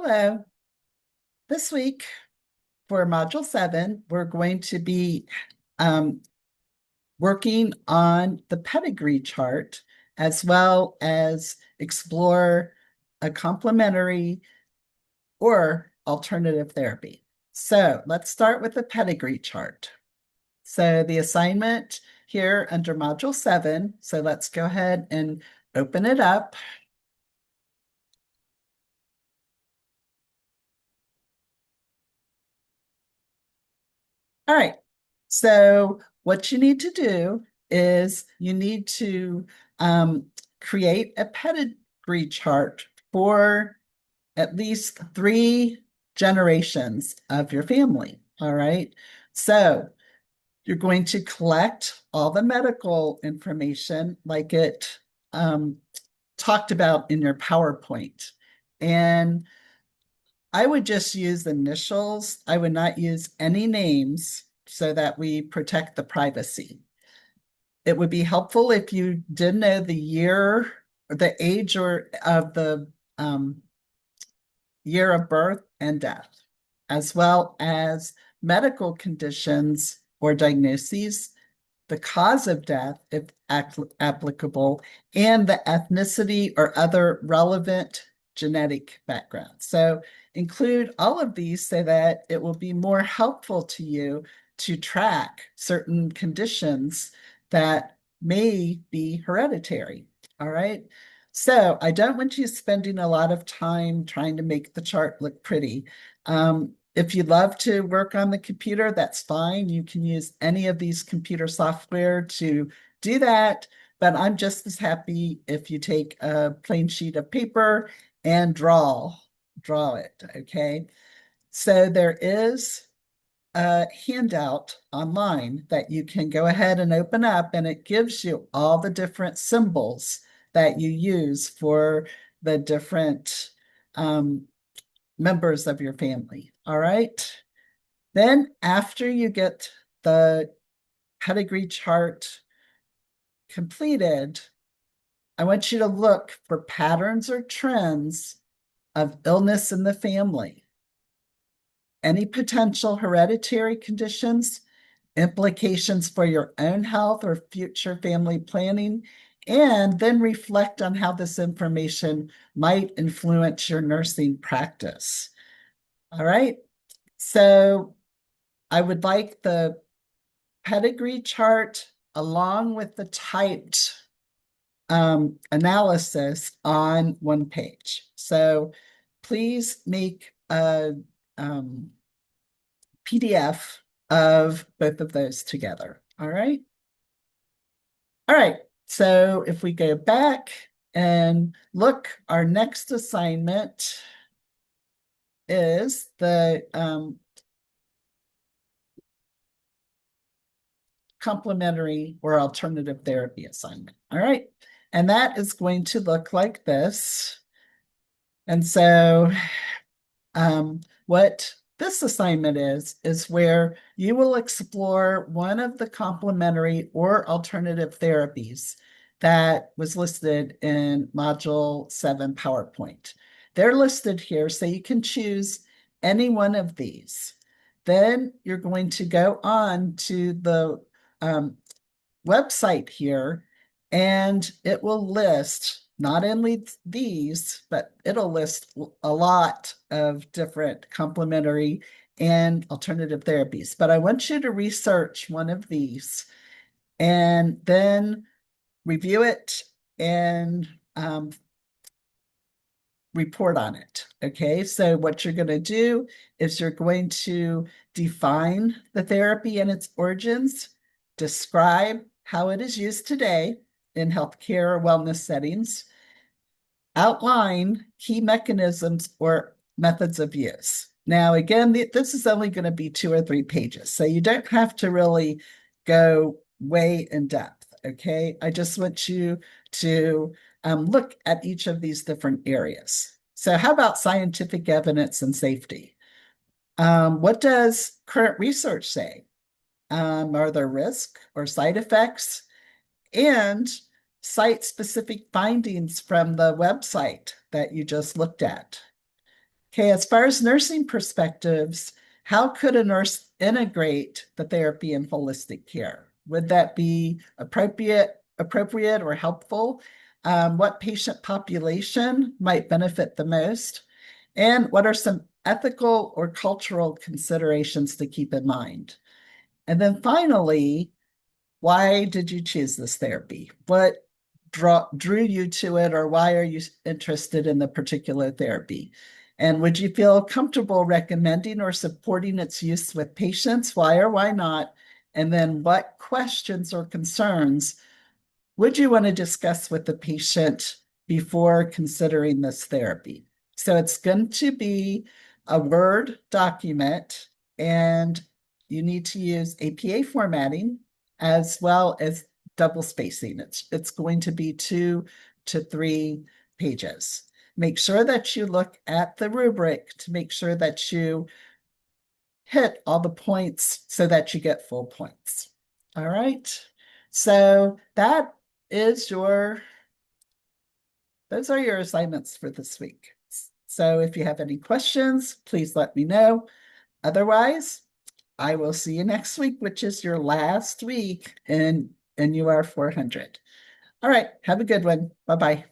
Hello. This week for Module 7, we're going to be um, working on the pedigree chart as well as explore a complementary or alternative therapy. So let's start with the pedigree chart. So the assignment here under Module 7, so let's go ahead and open it up. All right. So what you need to do is you need to create a pedigree chart for at least 3 generations of your family. All right. So you're going to collect all the medical information like it talked about in your PowerPoint. And I would just use initials. I would not use any names so that we protect the privacy. It would be helpful if you did know the year, the age or of the year of birth and death, as well as medical conditions or diagnoses, the cause of death, if applicable, and the ethnicity or other relevant genetic background. So include all of these so that it will be more helpful to you to track certain conditions that may be hereditary. All right. So I don't want you spending a lot of time trying to make the chart look pretty. If you love to work on the computer, that's fine. You can use any of these computer software to do that. But I'm just as happy if you take a plain sheet of paper and draw it. Okay. So there is a handout online that you can go ahead and open up, and it gives you all the different symbols that you use for the different members of your family. All right. Then after you get the pedigree chart completed, I want you to look for patterns or trends of illness in the family, any potential hereditary conditions, implications for your own health or future family planning, and then reflect on how this information might influence your nursing practice. All right. So I would like the pedigree chart along with the typed analysis on one page. So please make a PDF of both of those together. All right. All right. So if we go back and look, our next assignment is the complementary or alternative therapy assignment. All right. And that is going to look like this. And so what this assignment is where you will explore one of the complementary or alternative therapies that was listed in Module 7 PowerPoint. They're listed here, so you can choose any one of these. Then you're going to go on to the website here, and it will list not only these, but it'll list a lot of different complementary and alternative therapies. But I want you to research one of these and then review it and report on it. Okay, so what you're going to do is you're going to define the therapy and its origins, describe how it is used today in healthcare or wellness settings, outline key mechanisms or methods of use. Now, again, this is only going to be 2 or 3 pages, so you don't have to really go way in depth. Okay, I just want you to look at each of these different areas. So how about scientific evidence and safety? What does current research say? Are there risks or side effects? And cite specific findings from the website that you just looked at. Okay, as far as nursing perspectives, how could a nurse integrate the therapy in holistic care? Would that be appropriate or helpful? What patient population might benefit the most? And what are some ethical or cultural considerations to keep in mind? And then finally, why did you choose this therapy? What drew you to it, or why are you interested in the particular therapy? And would you feel comfortable recommending or supporting its use with patients? Why or why not? And then what questions or concerns would you want to discuss with the patient before considering this therapy? So it's going to be a Word document, and you need to use APA formatting as well as double spacing. It's going to be 2 to 3 pages. Make sure that you look at the rubric to make sure that you hit all the points so that you get full points. All right. So that is those are your assignments for this week. So if you have any questions, please let me know. Otherwise, I will see you next week, which is your last week in NUR 400. All right. Have a good one. Bye-bye.